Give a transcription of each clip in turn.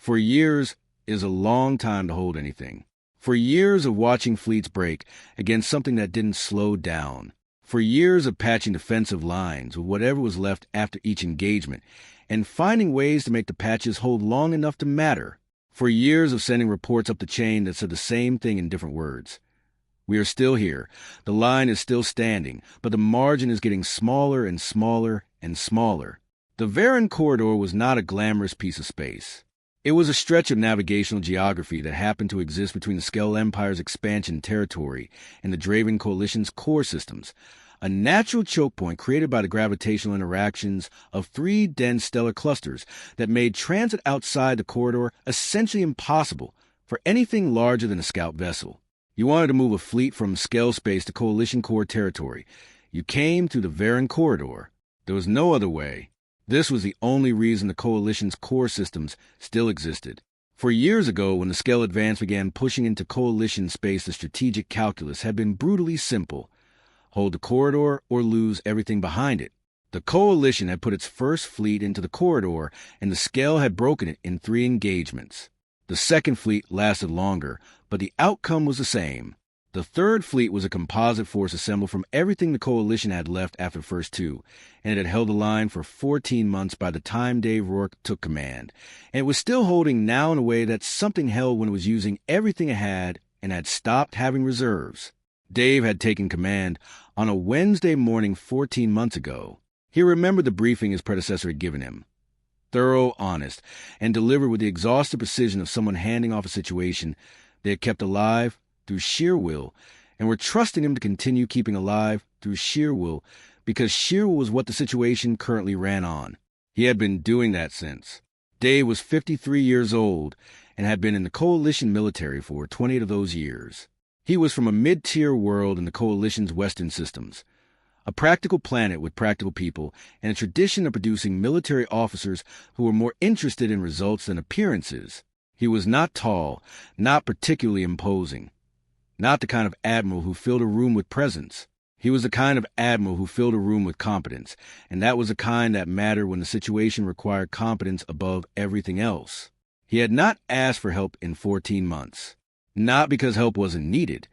For years is a long time to hold anything. For years of watching fleets break against something that didn't slow down. For years of patching defensive lines with whatever was left after each engagement, and finding ways to make the patches hold long enough to matter. For years of sending reports up the chain that said the same thing in different words. We are still here. The line is still standing, but the margin is getting smaller and smaller and smaller. The Varen corridor was not a glamorous piece of space. It was a stretch of navigational geography that happened to exist between the Skell Empire's expansion territory and the Draven Coalition's core systems, a natural choke point created by the gravitational interactions of three dense stellar clusters that made transit outside the corridor essentially impossible for anything larger than a scout vessel. You wanted to move a fleet from Skell space to Coalition core territory. You came through the Varen corridor. There was no other way. This was the only reason the Coalition's core systems still existed. For years ago, when the Skell advance began pushing into Coalition space, the strategic calculus had been brutally simple. Hold the corridor or lose everything behind it. The Coalition had put its first fleet into the corridor, and the Skell had broken it in 3 engagements. The second fleet lasted longer, but the outcome was the same. The third fleet was a composite force assembled from everything the Coalition had left after the first 2, and it had held the line for 14 months by the time Dave Rourke took command, and it was still holding now in a way that something held when it was using everything it had and had stopped having reserves. Dave had taken command on a Wednesday morning 14 months ago. He remembered the briefing his predecessor had given him. Thorough, honest, and delivered with the exhaustive precision of someone handing off a situation they had kept alive through sheer will, and were trusting him to continue keeping alive through sheer will, because sheer will was what the situation currently ran on. He had been doing that since. Dave was 53 years old and had been in the Coalition military for 28 of those years. He was from a mid-tier world in the Coalition's Western systems, a practical planet with practical people, and a tradition of producing military officers who were more interested in results than appearances. He was not tall, not particularly imposing, not the kind of admiral who filled a room with presence. He was the kind of admiral who filled a room with competence, and that was the kind that mattered when the situation required competence above everything else. He had not asked for help in 14 months. Not because help wasn't needed.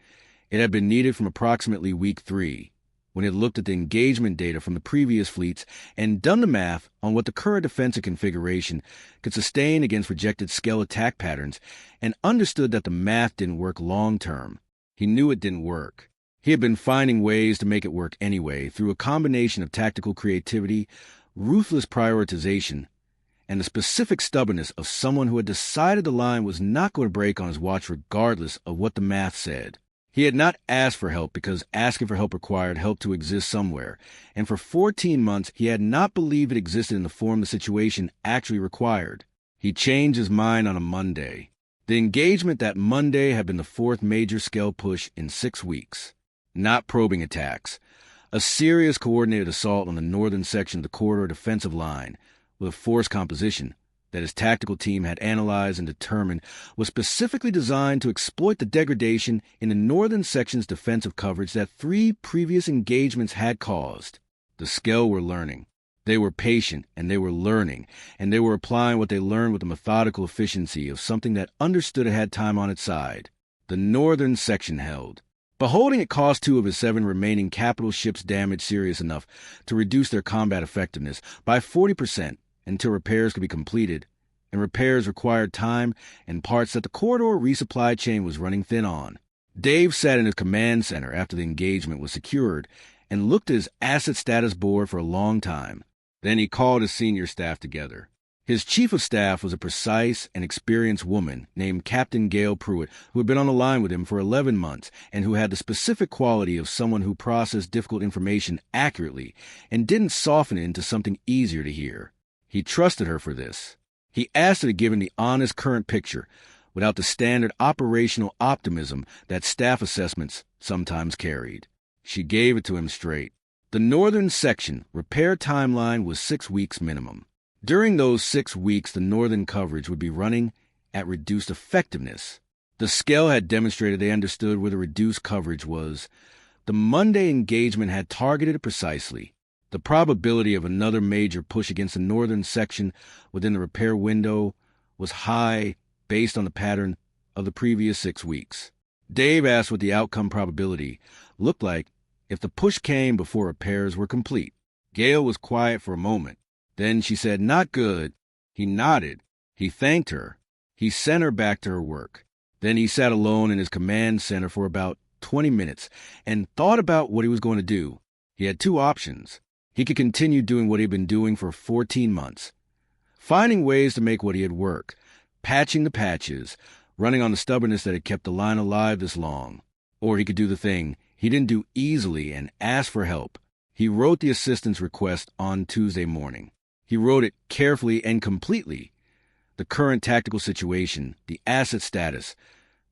It had been needed from approximately week 3, when he had looked at the engagement data from the previous fleets and done the math on what the current defensive configuration could sustain against rejected Skell attack patterns, and understood that the math didn't work long-term. He knew it didn't work. He had been finding ways to make it work anyway, through a combination of tactical creativity, ruthless prioritization, and the specific stubbornness of someone who had decided the line was not going to break on his watch regardless of what the math said. He had not asked for help because asking for help required help to exist somewhere, and for 14 months he had not believed it existed in the form the situation actually required. He changed his mind on a Monday. The engagement that Monday had been the 4th major Skell push in 6 weeks. Not probing attacks. A serious coordinated assault on the northern section of the corridor defensive line, with a force composition that his tactical team had analyzed and determined was specifically designed to exploit the degradation in the northern section's defensive coverage that 3 previous engagements had caused. The Skell were learning. They were patient, and they were learning, and they were applying what they learned with the methodical efficiency of something that understood it had time on its side. The northern section held. But holding it cost 2 of his 7 remaining capital ships damage serious enough to reduce their combat effectiveness by 40%, until repairs could be completed, and repairs required time and parts that the corridor resupply chain was running thin on. Dave sat in his command center after the engagement was secured and looked at his asset status board for a long time. Then he called his senior staff together. His chief of staff was a precise and experienced woman named Captain Gail Pruitt, who had been on the line with him for 11 months and who had the specific quality of someone who processed difficult information accurately and didn't soften it into something easier to hear. He trusted her for this. He asked her to give him the honest current picture, without the standard operational optimism that staff assessments sometimes carried. She gave it to him straight. The northern section repair timeline was 6 weeks minimum. During those 6 weeks, the northern coverage would be running at reduced effectiveness. The Skell had demonstrated they understood where the reduced coverage was. The Monday engagement had targeted it precisely. The probability of another major push against the northern section within the repair window was high based on the pattern of the previous 6 weeks. Dave asked what the outcome probability looked like if the push came before repairs were complete. Gail was quiet for a moment. Then she said, "Not good." He nodded. He thanked her. He sent her back to her work. Then he sat alone in his command center for about 20 minutes and thought about what he was going to do. He had 2 options. He could continue doing what he had been doing for 14 months, finding ways to make what he had work, patching the patches, running on the stubbornness that had kept the line alive this long. Or he could do the thing he didn't do easily and ask for help. He wrote the assistance request on Tuesday morning. He wrote it carefully and completely. The current tactical situation, the asset status,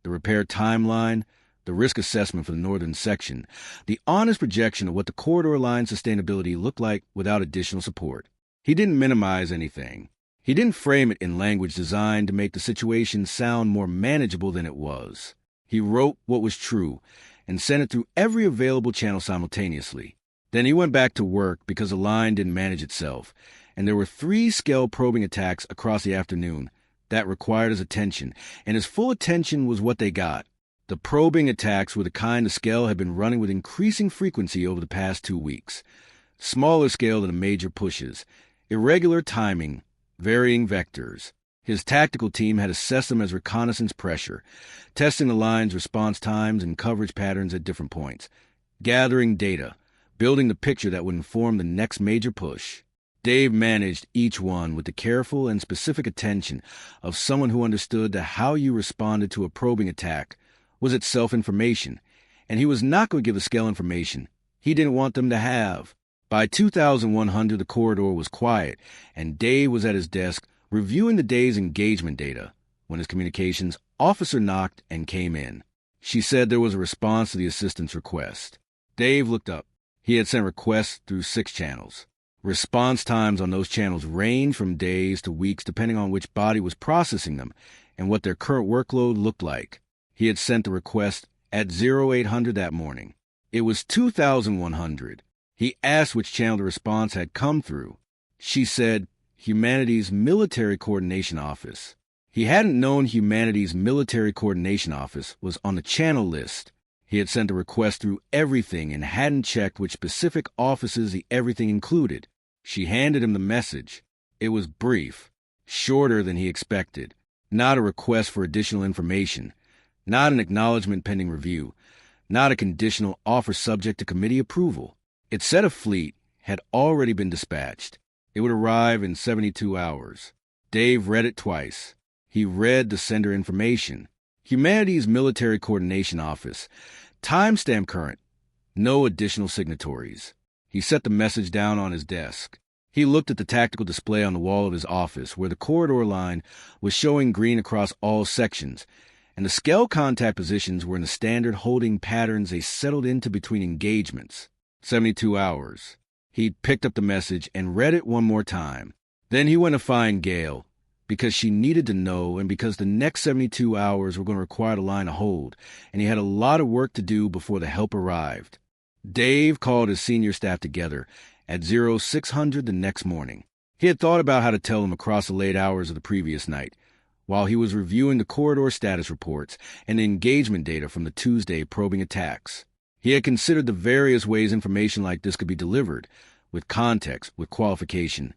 the repair timeline, the risk assessment for the northern section, the honest projection of what the corridor line sustainability looked like without additional support. He didn't minimize anything. He didn't frame it in language designed to make the situation sound more manageable than it was. He wrote what was true and sent it through every available channel simultaneously. Then he went back to work because the line didn't manage itself, and there were 3 scale probing attacks across the afternoon that required his attention, and his full attention was what they got. The probing attacks were the kind the scale had been running with increasing frequency over the past 2 weeks. Smaller scale than the major pushes, irregular timing, varying vectors. His tactical team had assessed them as reconnaissance pressure, testing the line's response times and coverage patterns at different points, gathering data, building the picture that would inform the next major push. Dave managed each one with the careful and specific attention of someone who understood that how you responded to a probing attack was itself information, and he was not going to give the scale information he didn't want them to have. By 2100, the corridor was quiet, and Dave was at his desk reviewing the day's engagement data when his communications officer knocked and came in. She said there was a response to the assistance request. Dave looked up. He had sent requests through 6 channels. Response times on those channels ranged from days to weeks depending on which body was processing them and what their current workload looked like. He had sent the request at 0800 that morning. It was 2100. He asked which channel the response had come through. She said, Humanities Military Coordination Office. He hadn't known Humanities Military Coordination Office was on the channel list. He had sent a request through everything and hadn't checked which specific offices the everything included. She handed him the message. It was brief, shorter than he expected. Not a request for additional information. Not an acknowledgement pending review. Not a conditional offer subject to committee approval. It said a fleet had already been dispatched. It would arrive in 72 hours. Dave read it twice. He read the sender information. Humanities Military Coordination Office. Timestamp current. No additional signatories. He set the message down on his desk. He looked at the tactical display on the wall of his office where the corridor line was showing green across all sections, and the scale contact positions were in the standard holding patterns they settled into between engagements. 72 hours. He'd picked up the message and read it one more time. Then he went to find Gail, because she needed to know and because the next 72 hours were going to require the line to hold, and he had a lot of work to do before the help arrived. Dave called his senior staff together at 0600 the next morning. He had thought about how to tell them across the late hours of the previous night, while he was reviewing the corridor status reports and the engagement data from the Tuesday probing attacks. He had considered the various ways information like this could be delivered, with context, with qualification,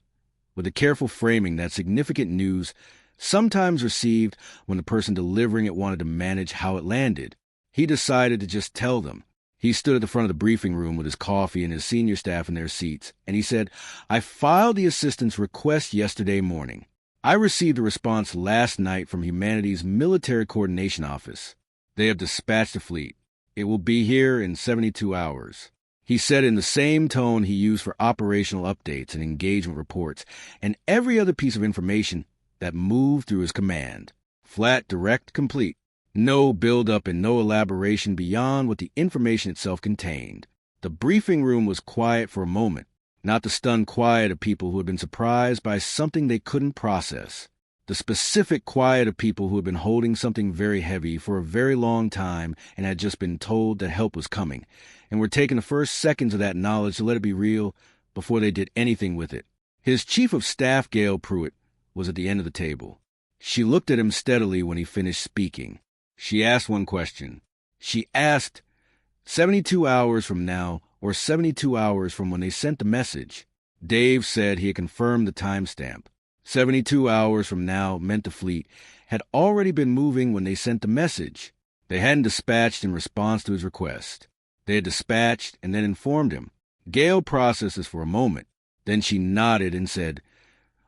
with a careful framing that significant news sometimes received when the person delivering it wanted to manage how it landed. He decided to just tell them. He stood at the front of the briefing room with his coffee and his senior staff in their seats, and he said, "I filed the assistance request yesterday morning. I received a response last night from Humanities Military Coordination Office. They have dispatched a fleet. It will be here in 72 hours. He said in the same tone he used for operational updates and engagement reports and every other piece of information that moved through his command. Flat, direct, complete. No build-up and no elaboration beyond what the information itself contained. The briefing room was quiet for a moment, not the stunned quiet of people who had been surprised by something they couldn't process. The specific quiet of people who had been holding something very heavy for a very long time and had just been told that help was coming, and were taking the first seconds of that knowledge to let it be real before they did anything with it. His chief of staff, Gail Pruitt, was at the end of the table. She looked at him steadily when he finished speaking. She asked one question. She asked, 72 hours from now or 72 hours from when they sent the message? Dave said he had confirmed the timestamp. 72 hours from now meant the fleet had already been moving when they sent the message. They hadn't dispatched in response to his request. They had dispatched and then informed him. Gale processed this for a moment. Then she nodded and said,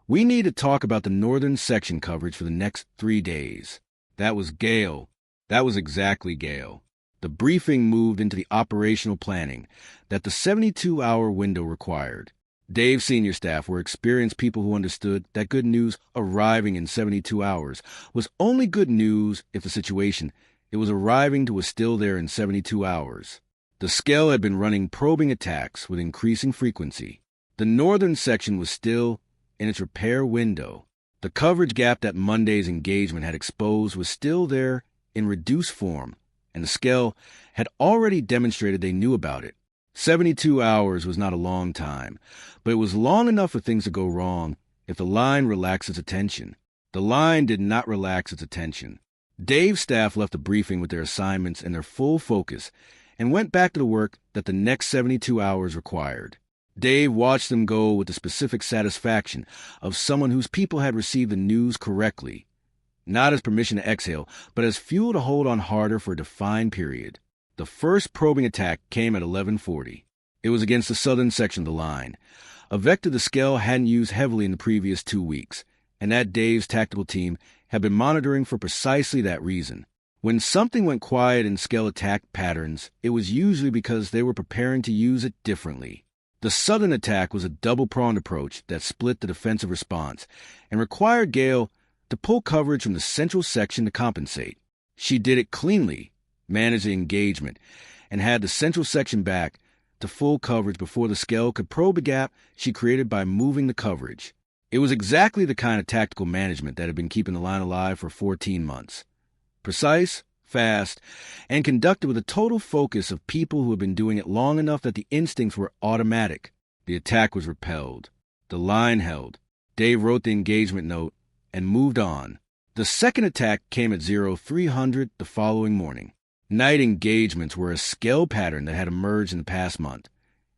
"We need to talk about the northern section coverage for the next 3 days." That was Gale. That was exactly Gale. The briefing moved into the operational planning that the 72-hour window required. Dave's senior staff were experienced people who understood that good news arriving in 72 hours was only good news if the situation it was arriving to was still there in 72 hours. The Skell had been running probing attacks with increasing frequency. The northern section was still in its repair window. The coverage gap that Monday's engagement had exposed was still there in reduced form, and the Skell had already demonstrated they knew about it. 72 hours was not a long time, but it was long enough for things to go wrong if the line relaxed its attention. The line did not relax its attention. Dave's staff left the briefing with their assignments and their full focus and went back to the work that the next 72 hours required. Dave watched them go with the specific satisfaction of someone whose people had received the news correctly, not as permission to exhale, but as fuel to hold on harder for a defined period. The first probing attack came at 11:40. It was against the southern section of the line, a vector the Skell hadn't used heavily in the previous 2 weeks, and that Dave's tactical team had been monitoring for precisely that reason. When something went quiet in Skell attack patterns, it was usually because they were preparing to use it differently. The southern attack was a double-pronged approach that split the defensive response and required Gale to pull coverage from the central section to compensate. She did it cleanly, managed the engagement, and had the central section back to full coverage before the Skell could probe the gap she created by moving the coverage. It was exactly the kind of tactical management that had been keeping the line alive for 14 months. Precise, fast, and conducted with a total focus of people who had been doing it long enough that the instincts were automatic. The attack was repelled. The line held. Dave wrote the engagement note and moved on. The second attack came at 0300 the following morning. Night engagements were a Skell pattern that had emerged in the past month,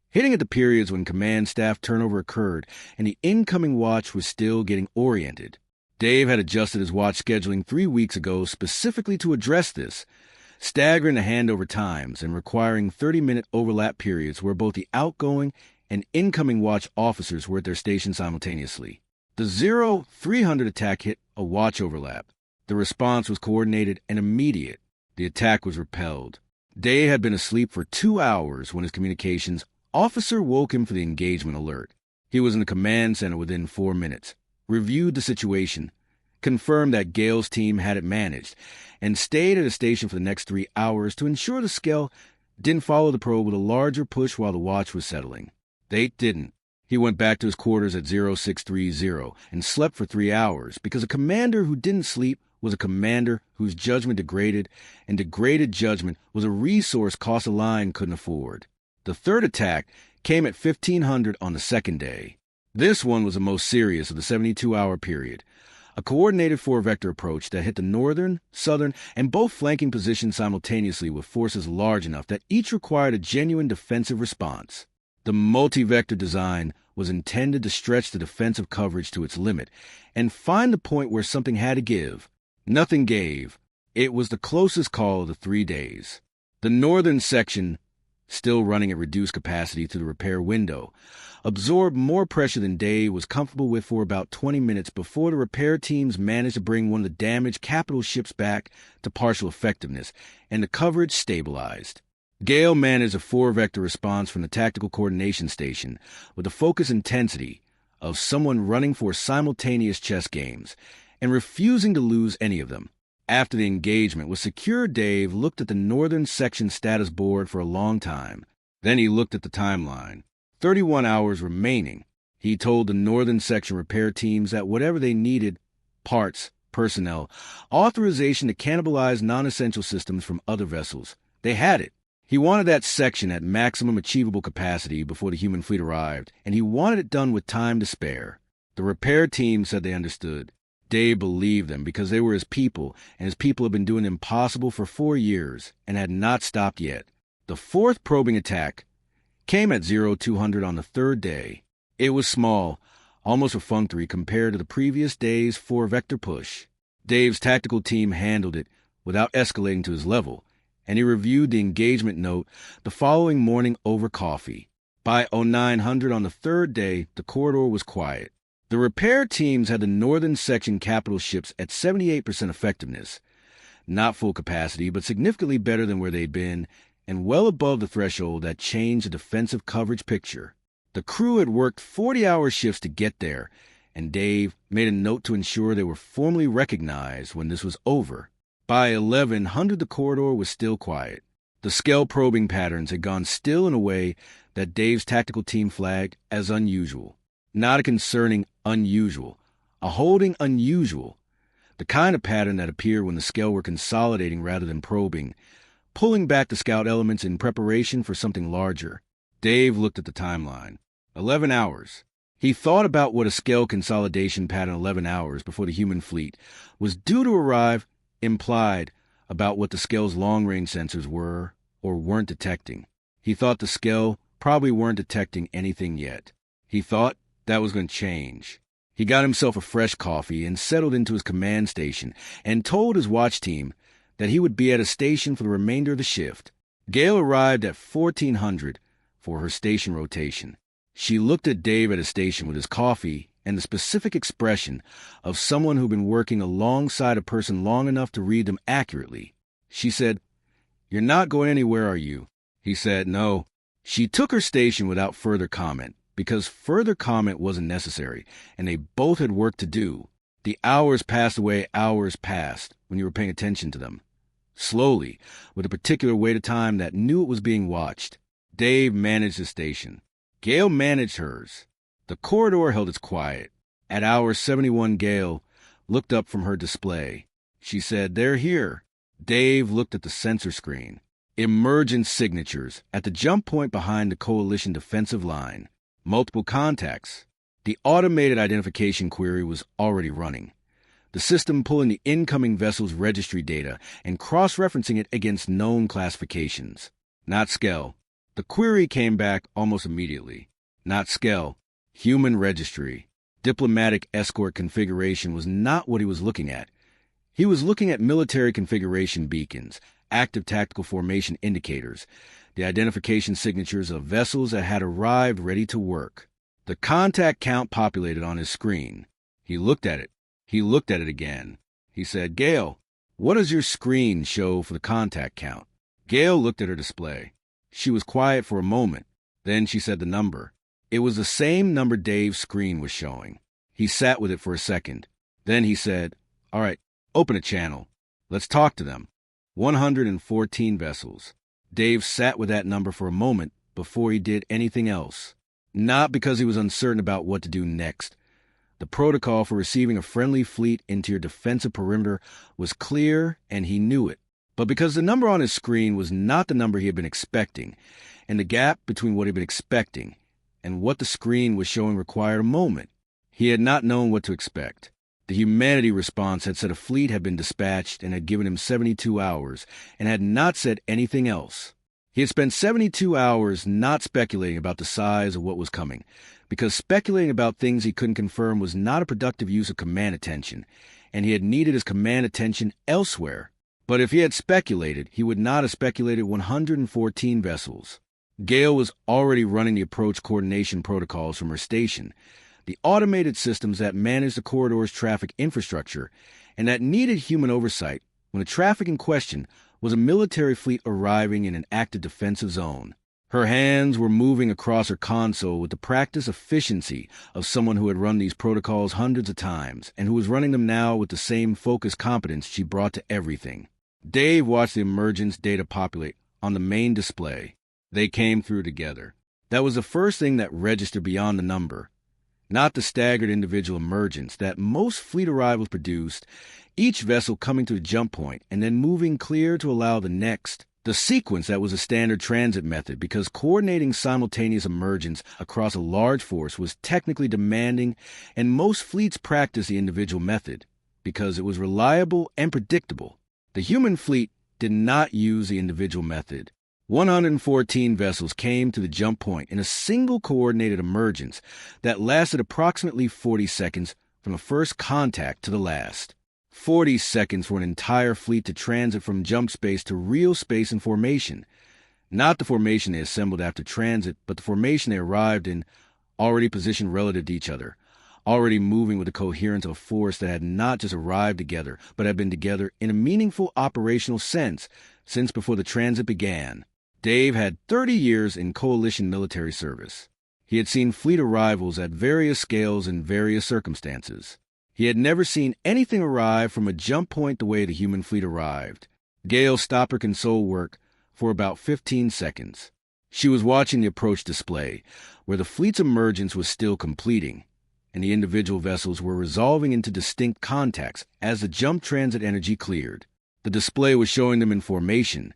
hitting at the periods when command staff turnover occurred and the incoming watch was still getting oriented. Dave had adjusted his watch scheduling 3 weeks ago specifically to address this, staggering the handover times and requiring 30-minute overlap periods where both the outgoing and incoming watch officers were at their station simultaneously. The 0300 attack hit a watch overlap. The response was coordinated and immediate. The attack was repelled. Dave had been asleep for 2 hours when his communications officer woke him for the engagement alert. He was in the command center within 4 minutes, reviewed the situation, confirmed that Gale's team had it managed, and stayed at a station for the next 3 hours to ensure the Skell didn't follow the probe with a larger push while the watch was settling. They didn't. He went back to his quarters at 0630 and slept for 3 hours because a commander who didn't sleep was a commander whose judgment degraded, and degraded judgment was a resource cost a line couldn't afford. The third attack came at 1500 on the second day. This one was the most serious of the 72-hour period, a coordinated four-vector approach that hit the northern, southern, and both flanking positions simultaneously with forces large enough that each required a genuine defensive response. The multi-vector design was intended to stretch the defensive coverage to its limit and find the point where something had to give. Nothing gave. It was the closest call of the 3 days. The northern section, still running at reduced capacity through the repair window, absorbed more pressure than Dave was comfortable with for about 20 minutes before the repair teams managed to bring one of the damaged capital ships back to partial effectiveness, and the coverage stabilized. Gale managed a four-vector response from the tactical coordination station with the focus intensity of someone running for simultaneous chess games and refusing to lose any of them. After the engagement was secure, Dave looked at the northern section status board for a long time. Then he looked at the timeline. 31 hours remaining. He told the northern section repair teams that whatever they needed, parts, personnel, authorization to cannibalize non-essential systems from other vessels, they had it. He wanted that section at maximum achievable capacity before the human fleet arrived, and he wanted it done with time to spare. The repair team said they understood. Dave believed them because they were his people, and his people had been doing the impossible for 4 years and had not stopped yet. The fourth probing attack came at 0200 on the third day. It was small, almost perfunctory compared to the previous day's 4-vector push. Dave's tactical team handled it without escalating to his level, and he reviewed the engagement note the following morning over coffee. By 0900 on the third day, the corridor was quiet. The repair teams had the northern section capital ships at 78% effectiveness. Not full capacity, but significantly better than where they'd been, and well above the threshold that changed the defensive coverage picture. The crew had worked 40-hour shifts to get there, and Dave made a note to ensure they were formally recognized when this was over. By 1100, the corridor was still quiet. The scale probing patterns had gone still in a way that Dave's tactical team flagged as unusual. Not a concerning unusual, a holding unusual, the kind of pattern that appeared when the scale were consolidating rather than probing, pulling back the scout elements in preparation for something larger. Dave looked at the timeline. 11 hours. He thought about what a scale consolidation pattern 11 hours before the human fleet was due to arrive implied about what the scale's long-range sensors were or weren't detecting. He thought the scale probably weren't detecting anything yet. He thought that was going to change. He got himself a fresh coffee and settled into his command station and told his watch team that he would be at a station for the remainder of the shift. Gail arrived at 1400 for her station rotation. She looked at Dave at his station with his coffee and the specific expression of someone who'd been working alongside a person long enough to read them accurately. She said, "You're not going anywhere, are you?" He said, "No." She took her station without further comment, because further comment wasn't necessary, and they both had work to do. The hours passed away, hours passed, when you were paying attention to them. Slowly, with a particular weight of time that knew it was being watched. Dave managed his station. Gail managed hers. The corridor held its quiet. At hour 71, Gail looked up from her display. She said, "They're here." Dave looked at the sensor screen. Emergent signatures at the jump point behind the coalition defensive line. Multiple contacts. The automated identification query was already running. The system pulling the incoming vessel's registry data and cross-referencing it against known classifications. Not Skell. The query came back almost immediately. Not Skell. Human registry. Diplomatic escort configuration was not what he was looking at. He was looking at military configuration beacons, active tactical formation indicators, the identification signatures of vessels that had arrived ready to work. The contact count populated on his screen. He looked at it. He looked at it again. He said, "Gail, what does your screen show for the contact count?" Gail looked at her display. She was quiet for a moment. Then she said the number. It was the same number Dave's screen was showing. He sat with it for a second. Then he said, "All right, open a channel. Let's talk to them." 114 vessels. Dave sat with that number for a moment before he did anything else. Not because he was uncertain about what to do next. The protocol for receiving a friendly fleet into your defensive perimeter was clear, and he knew it. But because the number on his screen was not the number he had been expecting, and the gap between what he had been expecting and what the screen was showing required a moment, he had not known what to expect. The humanity response had said a fleet had been dispatched and had given him 72 hours and had not said anything else. He had spent 72 hours not speculating about the size of what was coming, because speculating about things he couldn't confirm was not a productive use of command attention, and he had needed his command attention elsewhere. But if he had speculated, he would not have speculated 114 vessels. Gail was already running the approach coordination protocols from her station, the automated systems that managed the corridor's traffic infrastructure and that needed human oversight when the traffic in question was a military fleet arriving in an active defensive zone. Her hands were moving across her console with the practiced efficiency of someone who had run these protocols hundreds of times and who was running them now with the same focused competence she brought to everything. Dave watched the emergence data populate on the main display. They came through together. That was the first thing that registered beyond the number. Not the staggered individual emergence that most fleet arrivals produced, each vessel coming to a jump point and then moving clear to allow the next. The sequence that was a standard transit method because coordinating simultaneous emergence across a large force was technically demanding, and most fleets practiced the individual method. because it was reliable and predictable. The human fleet did not use the individual method. 114 vessels came to the jump point in a single coordinated emergence that lasted approximately 40 seconds from the first contact to the last. 40 seconds for an entire fleet to transit from jump space to real space in formation. Not the formation they assembled after transit, but the formation they arrived in, already positioned relative to each other, already moving with the coherence of a force that had not just arrived together, but had been together in a meaningful operational sense since before the transit began. Dave had 30 years in coalition military service. He had seen fleet arrivals at various scales in various circumstances. He had never seen anything arrive from a jump point the way the human fleet arrived. Gail stopped her console work for about 15 seconds. She was watching the approach display, where the fleet's emergence was still completing, and the individual vessels were resolving into distinct contacts as the jump transit energy cleared. The display was showing them in formation,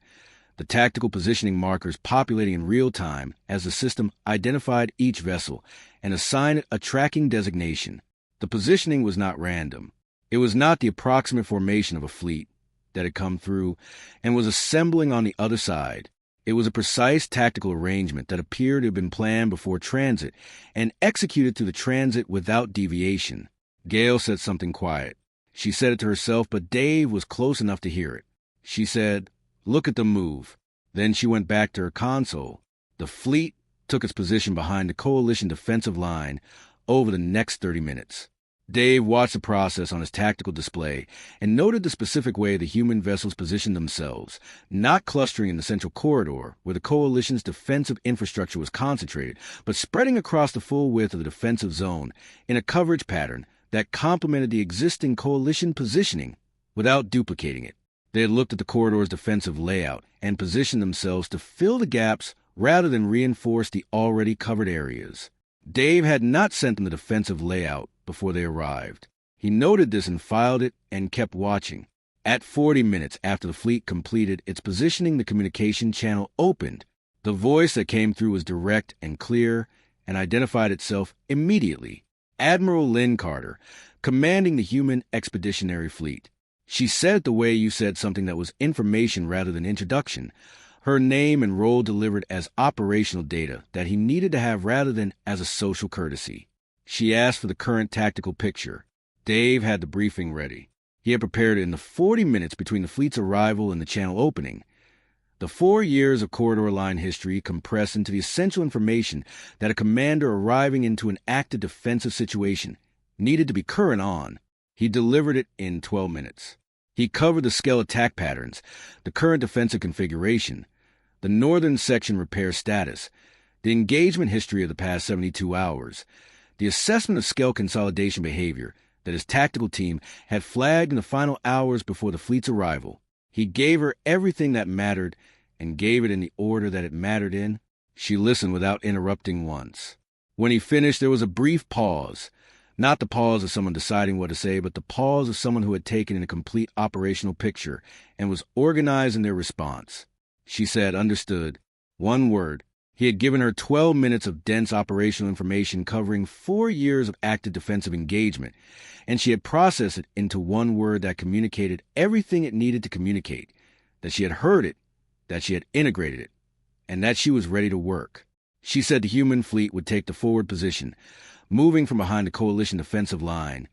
the tactical positioning markers populating in real time as the system identified each vessel and assigned it a tracking designation. The positioning was not random. It was not the approximate formation of a fleet that had come through and was assembling on the other side. It was a precise tactical arrangement that appeared to have been planned before transit and executed through the transit without deviation. Gail said something quiet. She said it to herself, but Dave was close enough to hear it. She said, "Look at them move." Then she went back to her console. The fleet took its position behind the coalition defensive line over the next 30 minutes. Dave watched the process on his tactical display and noted the specific way the human vessels positioned themselves, not clustering in the central corridor where the coalition's defensive infrastructure was concentrated, but spreading across the full width of the defensive zone in a coverage pattern that complemented the existing coalition positioning without duplicating it. They had looked at the corridor's defensive layout and positioned themselves to fill the gaps rather than reinforce the already covered areas. Dave had not sent them the defensive layout before they arrived. He noted this and filed it and kept watching. At 40 minutes after the fleet completed its positioning, the communication channel opened. The voice that came through was direct and clear and identified itself immediately. Admiral Lynn Carter, commanding the human expeditionary fleet. She said it the way you said something that was information rather than introduction. Her name and role delivered as operational data that he needed to have rather than as a social courtesy. She asked for the current tactical picture. Dave had the briefing ready. He had prepared it in the 40 minutes between the fleet's arrival and the channel opening. The 4 years of corridor line history compressed into the essential information that a commander arriving into an active defensive situation needed to be current on. He delivered it in 12 minutes. He covered the scale attack patterns, the current defensive configuration, the northern section repair status, the engagement history of the past 72 hours, the assessment of scale consolidation behavior that his tactical team had flagged in the final hours before the fleet's arrival. He gave her everything that mattered and gave it in the order that it mattered in. She listened without interrupting once. When he finished, there was a brief pause. Not the pause of someone deciding what to say, but the pause of someone who had taken in a complete operational picture and was organized in their response. She said, "Understood." One word. He had given her 12 minutes of dense operational information covering 4 years of active defensive engagement, and she had processed it into one word that communicated everything it needed to communicate, that she had heard it, that she had integrated it, and that she was ready to work. She said the human fleet would take the forward position, moving from behind the coalition defensive line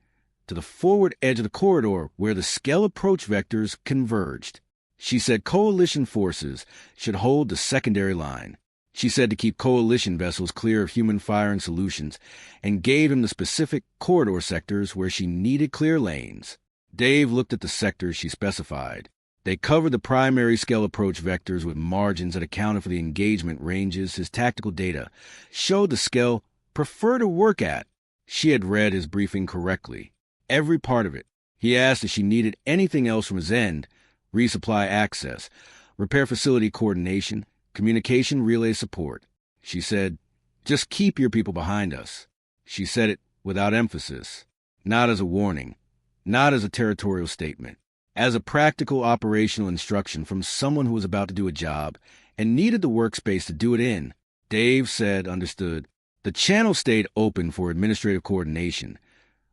to the forward edge of the corridor where the scale approach vectors converged. She said coalition forces should hold the secondary line. She said to keep coalition vessels clear of human firing solutions and gave him the specific corridor sectors where she needed clear lanes. Dave looked at the sectors she specified. They covered the primary scale approach vectors with margins that accounted for the engagement ranges his tactical data showed the scale prefer to work at. She had read his briefing correctly. Every part of it. He asked if she needed anything else from his end: resupply access, repair facility coordination, communication relay support. She said, "Just keep your people behind us." She said it without emphasis, not as a warning, not as a territorial statement, as a practical operational instruction from someone who was about to do a job and needed the workspace to do it in. Dave said, "Understood." The channel stayed open for administrative coordination,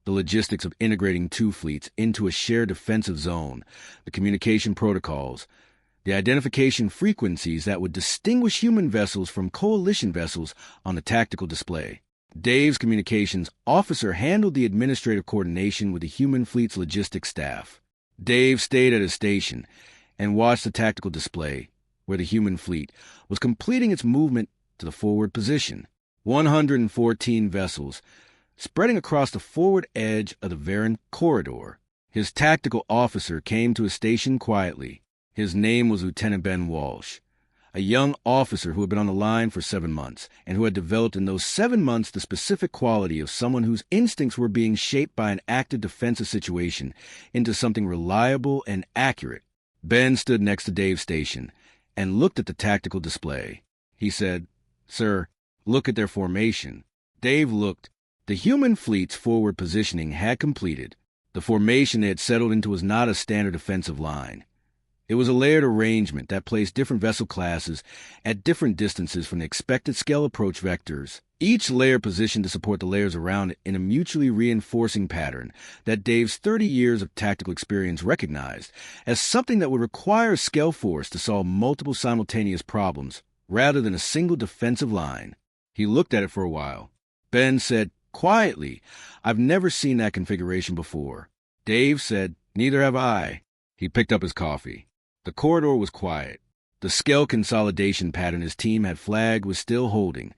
the logistics of integrating two fleets into a shared defensive zone, the communication protocols, the identification frequencies that would distinguish human vessels from coalition vessels on the tactical display. Dave's communications officer handled the administrative coordination with the human fleet's logistics staff. Dave stayed at his station and watched the tactical display, where the human fleet was completing its movement to the forward position. 114 vessels spreading across the forward edge of the Varen corridor. His tactical officer came to his station quietly. His name was Lieutenant Ben Walsh, a young officer who had been on the line for 7 months and who had developed in those 7 months the specific quality of someone whose instincts were being shaped by an active defensive situation into something reliable and accurate. Ben stood next to Dave's station and looked at the tactical display. He said, "Sir, look at their formation." Dave looked. The human fleet's forward positioning had completed. The formation they had settled into was not a standard defensive line. It was a layered arrangement that placed different vessel classes at different distances from the expected scale approach vectors, each layer positioned to support the layers around it in a mutually reinforcing pattern that Dave's 30 years of tactical experience recognized as something that would require a scale force to solve multiple simultaneous problems rather than a single defensive line. He looked at it for a while. Ben said, quietly, "I've never seen that configuration before." Dave said, "Neither have I." He picked up his coffee. The corridor was quiet. The scale consolidation pattern his team had flagged was still holding.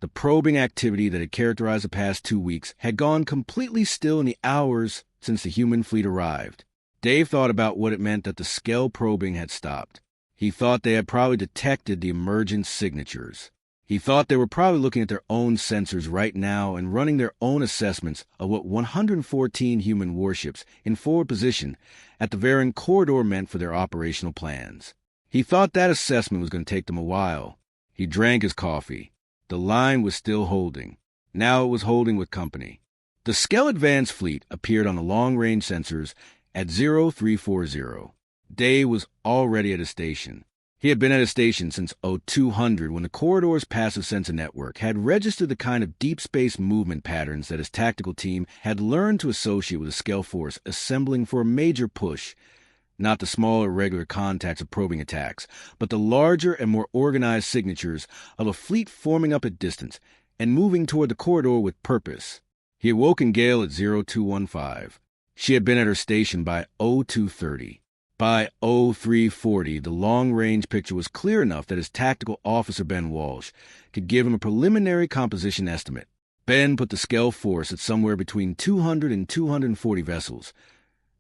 The probing activity that had characterized the past 2 weeks had gone completely still in the hours since the human fleet arrived. Dave thought about what it meant that the scale probing had stopped. He thought they had probably detected the emergent signatures. He thought they were probably looking at their own sensors right now and running their own assessments of what 114 human warships in forward position at the Varen corridor meant for their operational plans. He thought that assessment was going to take them a while. He drank his coffee. The line was still holding. Now it was holding with company. The Skell Advanced Fleet appeared on the long-range sensors at 0340. Dave was already at his station. He had been at his station since 0200 when the corridor's passive sensor network had registered the kind of deep space movement patterns that his tactical team had learned to associate with a scale force assembling for a major push. Not the small irregular contacts of probing attacks, but the larger and more organized signatures of a fleet forming up at distance and moving toward the corridor with purpose. He had woken Gale at 0215. She had been at her station by 0230. By 0340, the long-range picture was clear enough that his tactical officer, Ben Walsh, could give him a preliminary composition estimate. Ben put the scale force at somewhere between 200 and 240 vessels.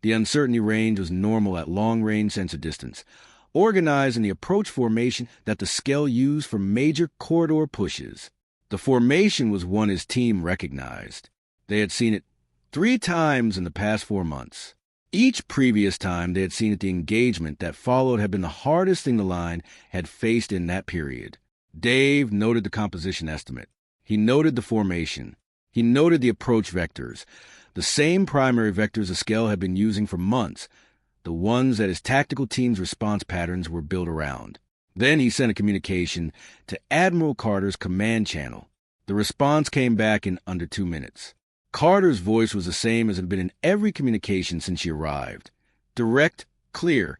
The uncertainty range was normal at long-range sensor distance, organized in the approach formation that the scale used for major corridor pushes. The formation was one his team recognized. They had seen it 3 times in the past 4 months. Each previous time they had seen it, the engagement that followed had been the hardest thing the line had faced in that period. Dave noted the composition estimate. He noted the formation. He noted the approach vectors, the same primary vectors the Skell had been using for months, the ones that his tactical team's response patterns were built around. Then he sent a communication to Admiral Carter's command channel. The response came back in under 2 minutes. Carter's voice was the same as it had been in every communication since she arrived. Direct, clear,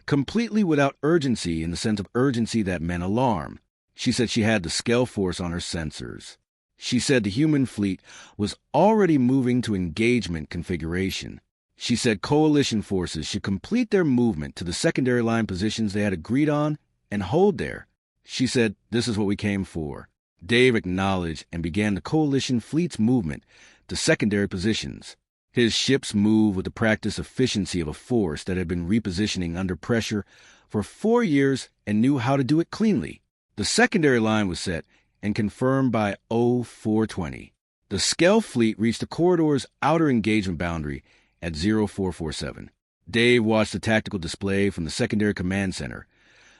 completely without urgency in the sense of urgency that meant alarm. She said she had the scale force on her sensors. She said the human fleet was already moving to engagement configuration. She said coalition forces should complete their movement to the secondary line positions they had agreed on and hold there. She said, "This is what we came for." Dave acknowledged and began the coalition fleet's movement to secondary positions. His ships moved with the practiced efficiency of a force that had been repositioning under pressure for 4 years and knew how to do it cleanly. The secondary line was set and confirmed by 0420. The Skell fleet reached the corridor's outer engagement boundary at 0447. Dave watched the tactical display from the secondary command center,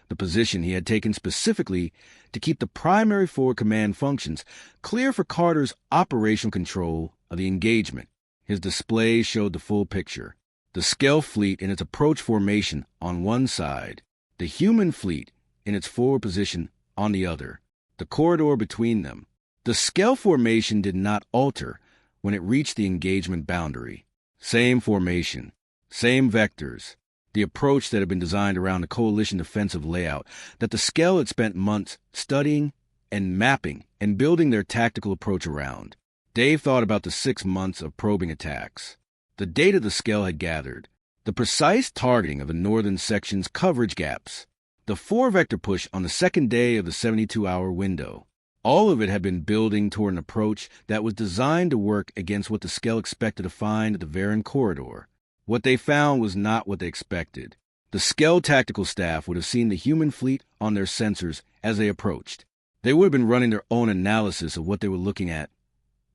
the position he had taken specifically to keep the primary forward command functions clear for Carter's operational control of the engagement. His display showed the full picture. The Skell fleet in its approach formation on one side, the human fleet in its forward position on the other, the corridor between them. The Skell formation did not alter when it reached the engagement boundary. Same formation, same vectors, the approach that had been designed around the coalition defensive layout that the Skell had spent months studying and mapping and building their tactical approach around. Dave thought about the 6 months of probing attacks, the data the Skell had gathered, the precise targeting of the northern section's coverage gaps, the 4-vector push on the second day of the 72-hour window. All of it had been building toward an approach that was designed to work against what the Skell expected to find at the Varen corridor. What they found was not what they expected. The Skell tactical staff would have seen the human fleet on their sensors as they approached. They would have been running their own analysis of what they were looking at.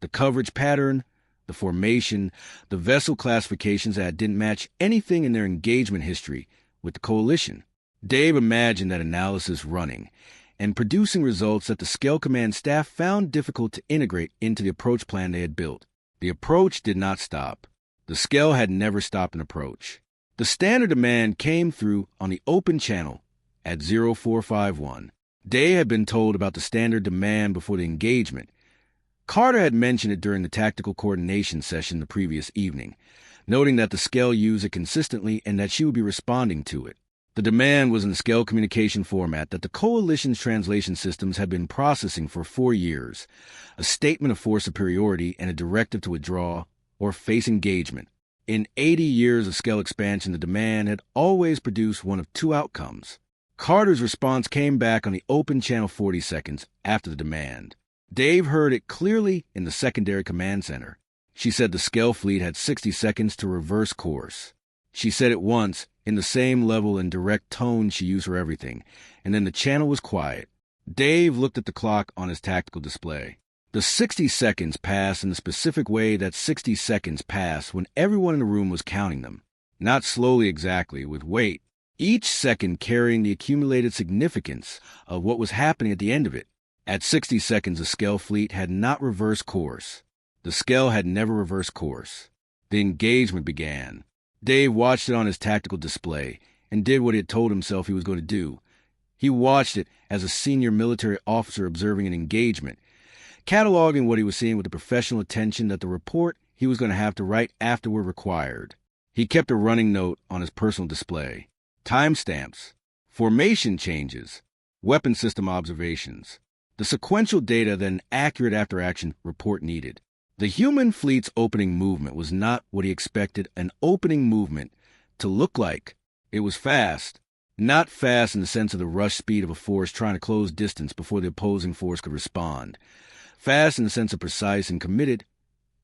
The coverage pattern, the formation, the vessel classifications that didn't match anything in their engagement history with the coalition. Dave imagined that analysis running and producing results that the Skell command staff found difficult to integrate into the approach plan they had built. The approach did not stop. The Skell had never stopped an approach. The standard demand came through on the open channel at 0451. Dave had been told about the standard demand before the engagement. Carter had mentioned it during the tactical coordination session the previous evening, noting that the Skell used it consistently and that she would be responding to it. The demand was in the Skell communication format that the Coalition's translation systems had been processing for 4 years, a statement of force superiority and a directive to withdraw or face engagement. In 80 years of Skell expansion, the demand had always produced one of 2 outcomes. Carter's response came back on the open channel 40 seconds after the demand. Dave heard it clearly in the secondary command center. She said the Skell fleet had 60 seconds to reverse course. She said it once, in the same level and direct tone she used for everything, and then the channel was quiet. Dave looked at the clock on his tactical display. The 60 seconds passed in the specific way that 60 seconds passed when everyone in the room was counting them. Not slowly exactly, with weight. Each second carrying the accumulated significance of what was happening at the end of it. At 60 seconds, the Skell fleet had not reversed course. The Skell had never reversed course. The engagement began. Dave watched it on his tactical display and did what he had told himself he was going to do. He watched it as a senior military officer observing an engagement, cataloging what he was seeing with the professional attention that the report he was going to have to write afterward required. He kept a running note on his personal display. Timestamps, formation changes, weapon system observations, the sequential data that an accurate after-action report needed. The human fleet's opening movement was not what he expected an opening movement to look like. It was fast. Not fast in the sense of the rush speed of a force trying to close distance before the opposing force could respond. Fast in the sense of precise and committed.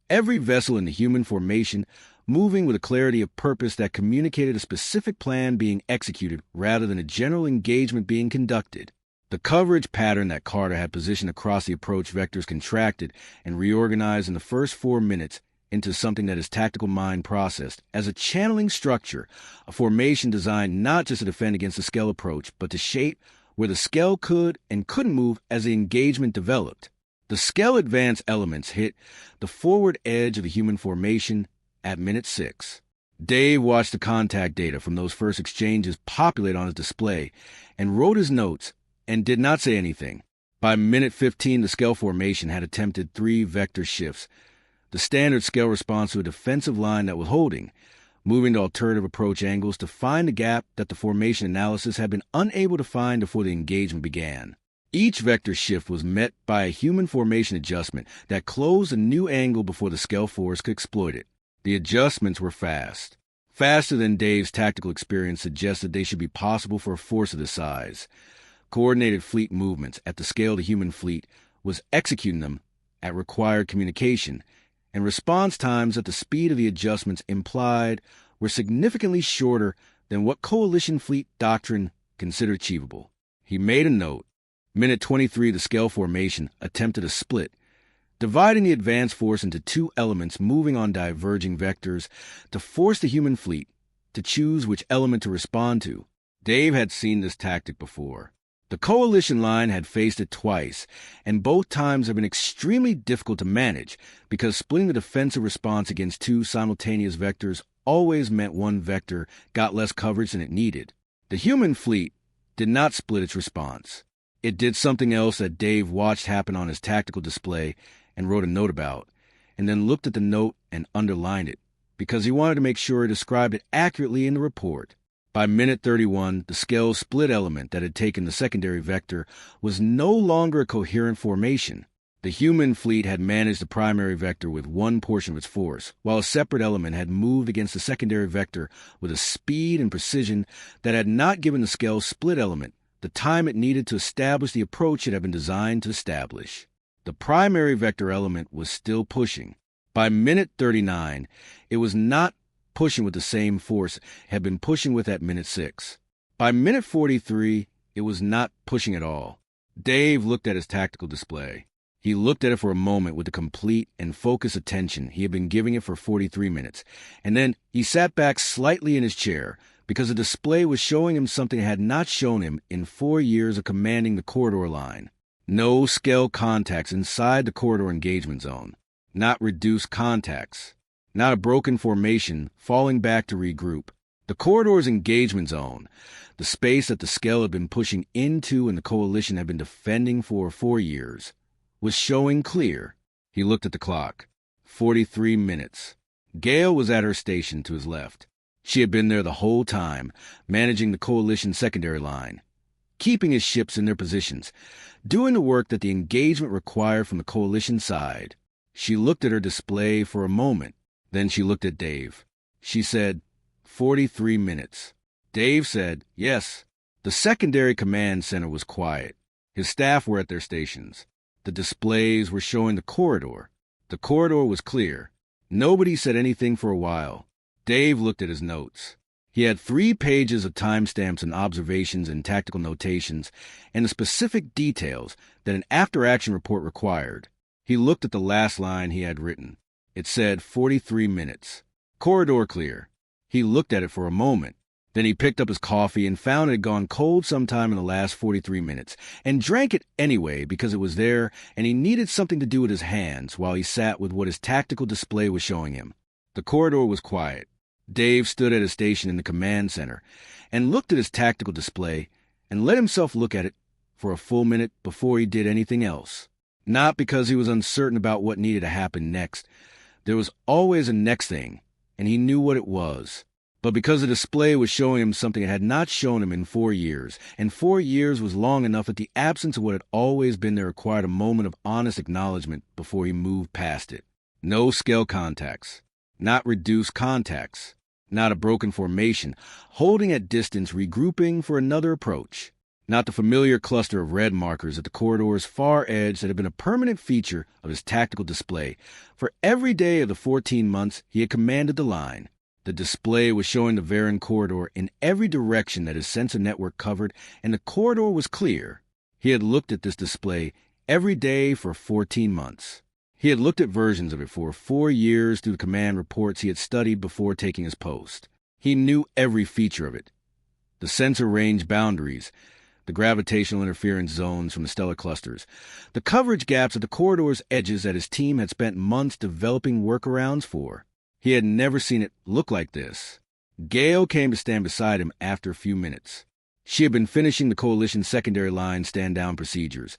Every vessel in the human formation moving with a clarity of purpose that communicated a specific plan being executed rather than a general engagement being conducted. The coverage pattern that Carter had positioned across the approach vectors contracted and reorganized in the first 4 minutes into something that his tactical mind processed as a channeling structure, a formation designed not just to defend against the Skell approach, but to shape where the Skell could and couldn't move as the engagement developed. The Skell advance elements hit the forward edge of the human formation at minute 6. Dave watched the contact data from those first exchanges populate on his display and wrote his notes and did not say anything. By minute 15, the Skell formation had attempted 3 vector shifts, the standard Skell response to a defensive line that was holding, moving to alternative approach angles to find the gap that the formation analysis had been unable to find before the engagement began. Each vector shift was met by a human formation adjustment that closed a new angle before the Skell force could exploit it. The adjustments were fast. Faster than Dave's tactical experience suggested they should be possible for a force of this size. Coordinated fleet movements at the scale of the human fleet was executing them at required communication, and response times at the speed of the adjustments implied were significantly shorter than what Coalition fleet doctrine considered achievable. He made a note. Minute 23, the Skell formation attempted a split, dividing the advance force into 2 elements moving on diverging vectors to force the human fleet to choose which element to respond to. Dave had seen this tactic before. The Coalition line had faced it twice, and both times had been extremely difficult to manage because splitting the defensive response against 2 simultaneous vectors always meant one vector got less coverage than it needed. The human fleet did not split its response. It did something else that Dave watched happen on his tactical display and wrote a note about. and then looked at the note and underlined it, because he wanted to make sure he described it accurately in the report. By minute 31, the scale split element that had taken the secondary vector was no longer a coherent formation. The human fleet had managed the primary vector with one portion of its force, while a separate element had moved against the secondary vector with a speed and precision that had not given the scale split element the time it needed to establish the approach it had been designed to establish. The primary vector element was still pushing. By minute 39, it was not pushing with the same force it had been pushing with at minute 6. By minute 43, it was not pushing at all. Dave looked at his tactical display. He looked at it for a moment with the complete and focused attention he had been giving it for 43 minutes, and then he sat back slightly in his chair because the display was showing him something it had not shown him in 4 years of commanding the corridor line. No scale contacts inside the corridor engagement zone. Not reduced contacts. Not a broken formation falling back to regroup. The corridor's engagement zone, the space that the scale had been pushing into and the coalition had been defending for 4 years, was showing clear. He looked at the clock. 43 minutes. Gale was at her station to his left. She had been there the whole time, managing the coalition secondary line, keeping his ships in their positions, doing the work that the engagement required from the coalition side. She looked at her display for a moment. Then she looked at Dave. She said, 43 minutes. Dave said, yes. The secondary command center was quiet. His staff were at their stations. The displays were showing the corridor. The corridor was clear. Nobody said anything for a while. Dave looked at his notes. He had 3 pages of timestamps and observations and tactical notations and the specific details that an after-action report required. He looked at the last line he had written. It said 43 minutes. Corridor clear. He looked at it for a moment. Then he picked up his coffee and found it had gone cold sometime in the last 43 minutes, and drank it anyway because it was there and he needed something to do with his hands while he sat with what his tactical display was showing him. The corridor was quiet. Dave stood at his station in the command center and looked at his tactical display and let himself look at it for a full minute before he did anything else. Not because he was uncertain about what needed to happen next. There was always a next thing, and he knew what it was. But because the display was showing him something it had not shown him in 4 years, and 4 years was long enough that the absence of what had always been there required a moment of honest acknowledgement before he moved past it. No scale contacts. Not reduced contacts. Not a broken formation, holding at distance, regrouping for another approach. Not the familiar cluster of red markers at the corridor's far edge that had been a permanent feature of his tactical display for every day of the 14 months he had commanded the line. The display was showing the Varen corridor in every direction that his sensor network covered, and the corridor was clear. He had looked at this display every day for 14 months. He had looked at versions of it for 4 years through the command reports he had studied before taking his post. He knew every feature of it. The sensor range boundaries, the gravitational interference zones from the stellar clusters, the coverage gaps at the corridor's edges that his team had spent months developing workarounds for. He had never seen it look like this. Gale came to stand beside him after a few minutes. She had been finishing the coalition's secondary line stand-down procedures,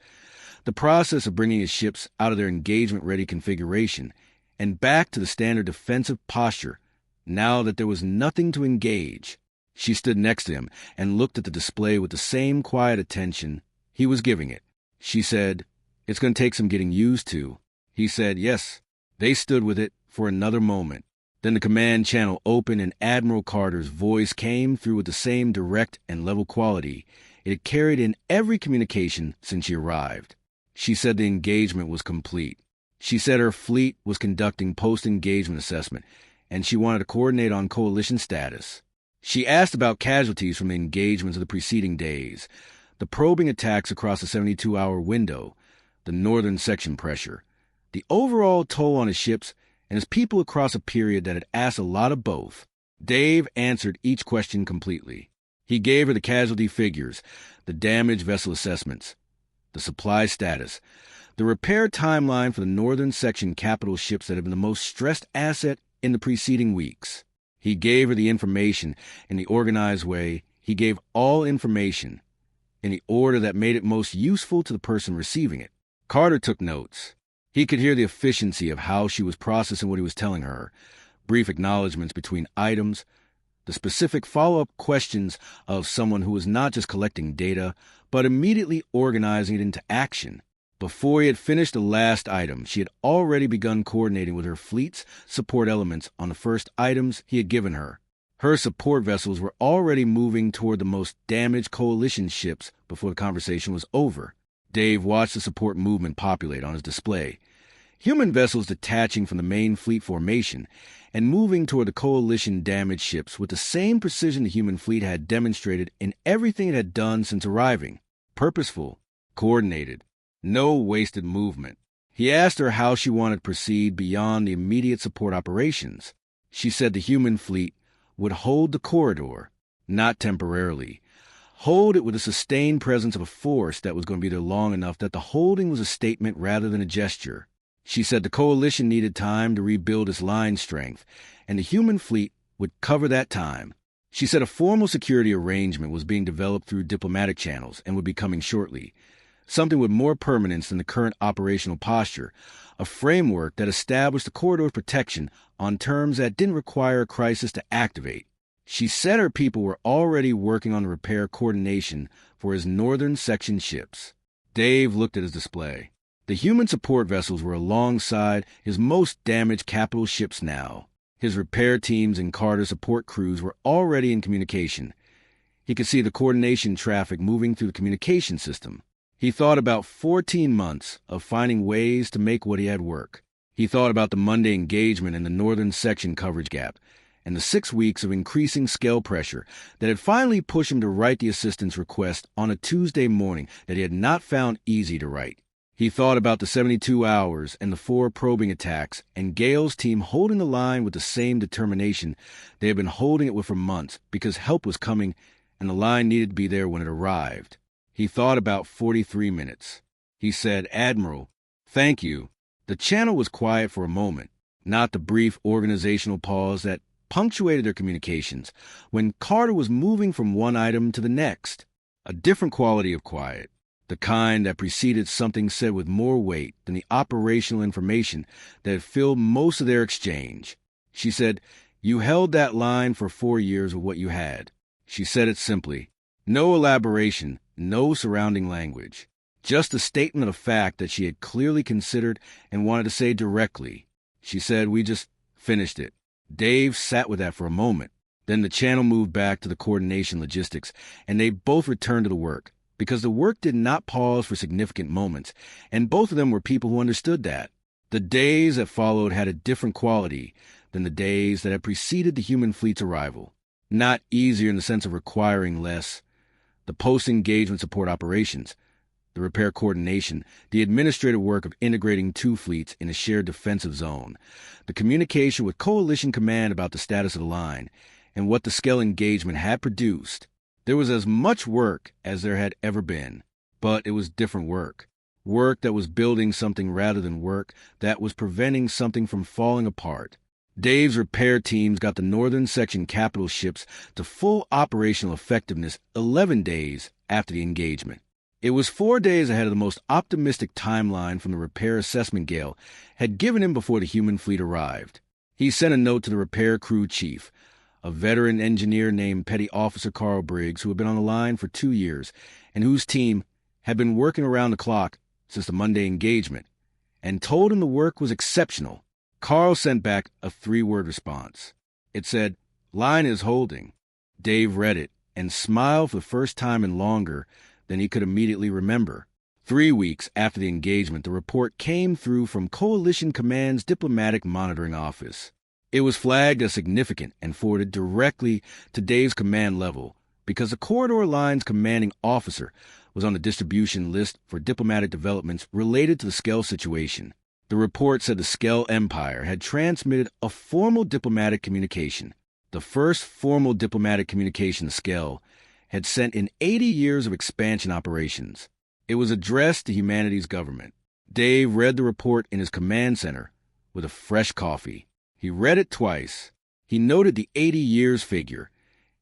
the process of bringing his ships out of their engagement-ready configuration and back to the standard defensive posture now that there was nothing to engage. She stood next to him and looked at the display with the same quiet attention he was giving it. She said, "It's going to take some getting used to." He said, "Yes." They stood with it for another moment. Then the command channel opened and Admiral Carter's voice came through with the same direct and level quality it had carried in every communication since she arrived. She said the engagement was complete. She said her fleet was conducting post-engagement assessment, and she wanted to coordinate on coalition status. She asked about casualties from the engagements of the preceding days, the probing attacks across the 72-hour window, the northern section pressure, the overall toll on his ships and his people across a period that had asked a lot of both. Dave answered each question completely. He gave her the casualty figures, the damaged vessel assessments, the supply status, the repair timeline for the northern section capital ships that had been the most stressed asset in the preceding weeks. He gave her the information in the organized way. He gave all information in the order that made it most useful to the person receiving it. Carter took notes. He could hear the efficiency of how she was processing what he was telling her, brief acknowledgments between items, the specific follow-up questions of someone who was not just collecting data, but immediately organizing it into action. Before he had finished the last item, she had already begun coordinating with her fleet's support elements on the first items he had given her. Her support vessels were already moving toward the most damaged coalition ships before the conversation was over. Dave watched the support movement populate on his display. Human vessels detaching from the main fleet formation and moving toward the coalition-damaged ships with the same precision the human fleet had demonstrated in everything it had done since arriving. Purposeful, coordinated, no wasted movement. He asked her how she wanted to proceed beyond the immediate support operations. She said the human fleet would hold the corridor, not temporarily. Hold it with a sustained presence of a force that was going to be there long enough that the holding was a statement rather than a gesture. She said the coalition needed time to rebuild its line strength, and the human fleet would cover that time. She said a formal security arrangement was being developed through diplomatic channels and would be coming shortly. Something with more permanence than the current operational posture, a framework that established the corridor's protection on terms that didn't require a crisis to activate. She said her people were already working on the repair coordination for his northern section ships. Dave looked at his display. The human support vessels were alongside his most damaged capital ships now. His repair teams and Carter support crews were already in communication. He could see the coordination traffic moving through the communication system. He thought about 14 months of finding ways to make what he had work. He thought about the Monday engagement in the northern section coverage gap, and the 6 weeks of increasing scale pressure that had finally pushed him to write the assistance request on a Tuesday morning that he had not found easy to write. He thought about the 72 hours and the 4 probing attacks and Gale's team holding the line with the same determination they had been holding it with for months because help was coming and the line needed to be there when it arrived. He thought about 43 minutes. He said, "Admiral, thank you." The channel was quiet for a moment, not the brief organizational pause that punctuated their communications when Carter was moving from one item to the next. A different quality of quiet, the kind that preceded something said with more weight than the operational information that had filled most of their exchange. She said, "You held that line for 4 years with what you had." She said it simply. No elaboration, no surrounding language. Just a statement of fact that she had clearly considered and wanted to say directly. She said, "We just finished it." Dave sat with that for a moment. Then the channel moved back to the coordination logistics, and they both returned to the work, because the work did not pause for significant moments, and both of them were people who understood that. The days that followed had a different quality than the days that had preceded the human fleet's arrival. Not easier in the sense of requiring less. The post-engagement support operations, the repair coordination, the administrative work of integrating 2 fleets in a shared defensive zone, the communication with Coalition Command about the status of the line, and what the scale engagement had produced. There was as much work as there had ever been, but it was different work. Work that was building something rather than work that was preventing something from falling apart. Dave's repair teams got the northern section capital ships to full operational effectiveness 11 days after the engagement. It was 4 days ahead of the most optimistic timeline from the repair assessment Gale had given him before the human fleet arrived. He sent a note to the repair crew chief, a veteran engineer named Petty Officer Carl Briggs, who had been on the line for 2 years and whose team had been working around the clock since the Monday engagement, and told him the work was exceptional. Carl sent back a 3-word response. It said, "Line is holding." Dave read it and smiled for the first time in longer than he could immediately remember. 3 weeks after the engagement, the report came through from Coalition Command's Diplomatic Monitoring Office. It was flagged as significant and forwarded directly to Dave's command level because the corridor line's commanding officer was on the distribution list for diplomatic developments related to the Skell situation. The report said the Skell Empire had transmitted a formal diplomatic communication. The first formal diplomatic communication the Skell had sent in 80 years of expansion operations. It was addressed to humanity's government. Dave read the report in his command center with a fresh coffee. He read it twice. He noted the 80 years figure.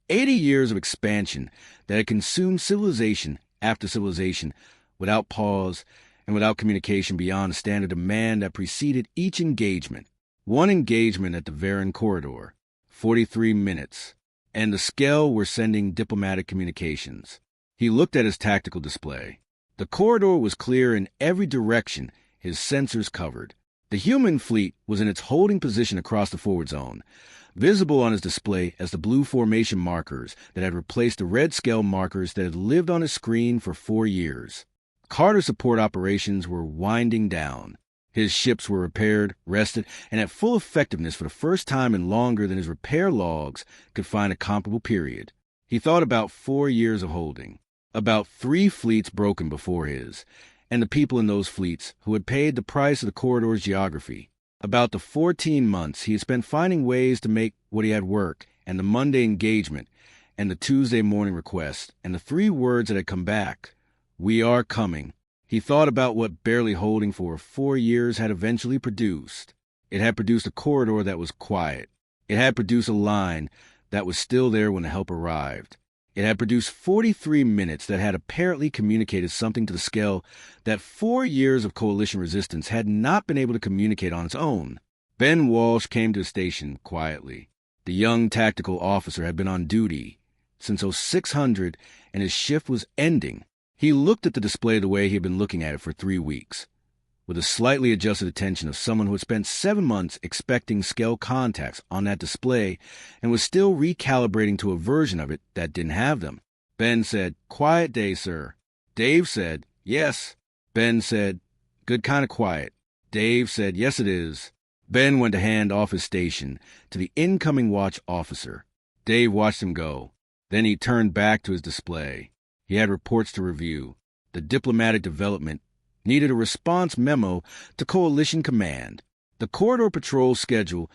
80 years of expansion that had consumed civilization after civilization without pause and without communication beyond the standard demand that preceded each engagement. One engagement at the Varan corridor, 43 minutes, and the Skell were sending diplomatic communications. He looked at his tactical display. The corridor was clear in every direction, his sensors covered. The human fleet was in its holding position across the forward zone, visible on his display as the blue formation markers that had replaced the red scale markers that had lived on his screen for 4 years. Carter support operations were winding down. His ships were repaired, rested, and at full effectiveness for the first time in longer than his repair logs could find a comparable period. He thought about 4 years of holding, about 3 fleets broken before his, and the people in those fleets who had paid the price of the corridor's geography, about the 14 months he had spent finding ways to make what he had work, and the Monday engagement, and the Tuesday morning request, and the 3 words that had come back, "We are coming." He thought about what barely holding for 4 years had eventually produced. It had produced a corridor that was quiet. It had produced a line that was still there when the help arrived. It had produced 43 minutes that had apparently communicated something to the Skell that 4 years of coalition resistance had not been able to communicate on its own. Ben Walsh came to the station quietly. The young tactical officer had been on duty since 0600, and his shift was ending. He looked at the display the way he had been looking at it for 3 weeks, with a slightly adjusted attention of someone who had spent 7 months expecting Skell contacts on that display and was still recalibrating to a version of it that didn't have them. Ben said, "Quiet day, sir." Dave said, "Yes." Ben said, "Good kind of quiet." Dave said, "Yes, it is." Ben went to hand off his station to the incoming watch officer. Dave watched him go. Then he turned back to his display. He had reports to review. The diplomatic development needed a response memo to Coalition Command. The corridor patrol schedule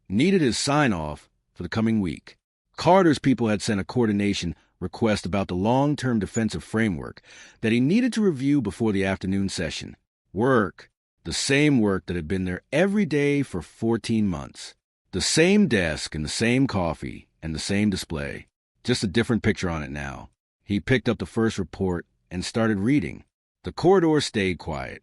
needed his sign-off for the coming week. Carter's people had sent a coordination request about the long-term defensive framework that he needed to review before the afternoon session. Work. The same work that had been there every day for 14 months. The same desk and the same coffee and the same display. Just a different picture on it now. He picked up the first report and started reading. The corridor stayed quiet.